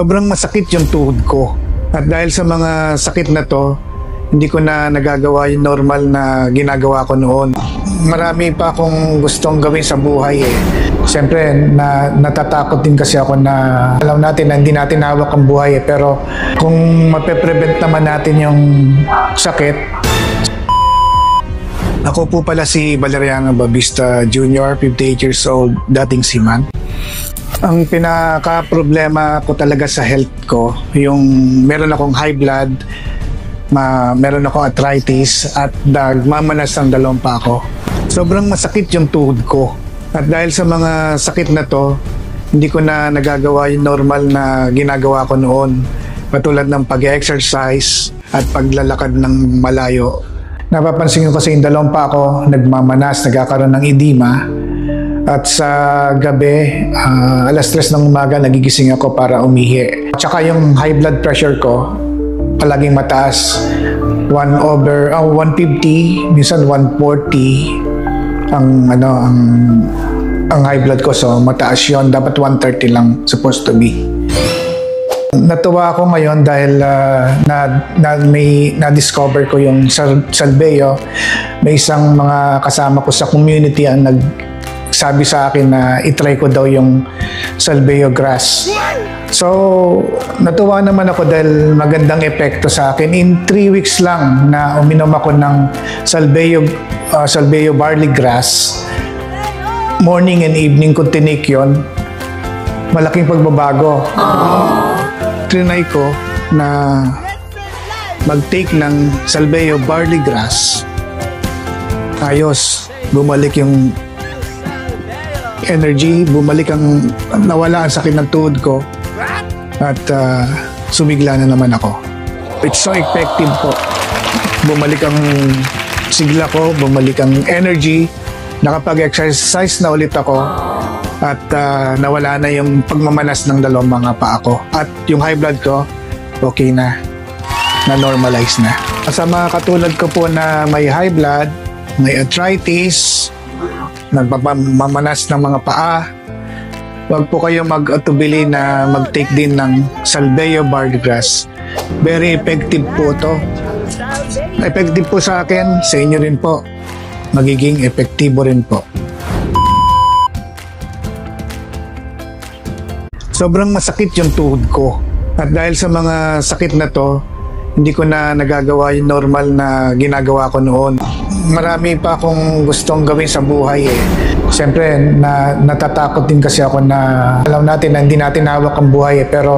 Sobrang masakit yung tuhod ko. At dahil sa mga sakit na to, hindi ko na nagagawa yung normal na ginagawa ko noon. Marami pa akong gustong gawin sa buhay eh. Siyempre, natatakot din kasi ako na alam natin na hindi natin hawak ang buhay eh. Pero kung mape-prevent naman natin yung sakit. Ako po pala si Valeriano Babista Jr., 58 years old, dating seaman. Ang pinaka-problema ko talaga sa health ko, yung meron akong high blood, meron akong arthritis, at nagmamanas ang dalawang pa ako. Sobrang masakit yung tuhod ko. At dahil sa mga sakit na to, hindi ko na nagagawa yung normal na ginagawa ko noon. Patulad ng pag-exercise at paglalakad ng malayo. Napapansin ko kasi yung dalawang pa ako, nagmamanas, nagkakaroon ng edema. At sa gabi, alas 3 ng umaga, nagigising ako para umihi. Tsaka yung high blood pressure ko, palaging mataas. 150, minsan 140 ang high blood ko. So mataas yon, dapat 130 lang supposed to be. Natuwa ako ngayon dahil na-discover ko yung Salbeo. May isang mga kasama ko sa community ang nagsabi sa akin na itry ko daw yung Salbeo grass. So, natuwa naman ako dahil magandang epekto sa akin. In 3 weeks lang na uminom ako ng Salbeo barley grass, morning and evening ko tinik yun, malaking pagbabago. Trinay ko na mag-take ng Salbeo barley grass. Ayos, bumalik yung energy, bumalik ang nawala ang sakit ng tuhod ko, at sumigla na naman ako. It's so effective po. Bumalik ang sigla ko, bumalik ang energy, nakapag-exercise na ulit ako, at nawala na yung pagmamanas ng dalawang mga paa ko. At yung high blood ko, okay na. Na-normalize na. Sa mga katulad ko po na may high blood, may arthritis, nagmamanas ng mga paa, huwag po kayo mag-atubili na mag-take din ng Salbeo barley grass. Very effective po to. Effective po sa akin, sa inyo rin po. Magiging epektibo rin po. Sobrang masakit yung tuhod ko. At dahil sa mga sakit na to, hindi ko na nagagawa yung normal na ginagawa ko noon. Marami pa akong gustong gawin sa buhay eh. Siyempre, natatakot din kasi ako na alam natin na hindi natin hawak ang buhay eh. Pero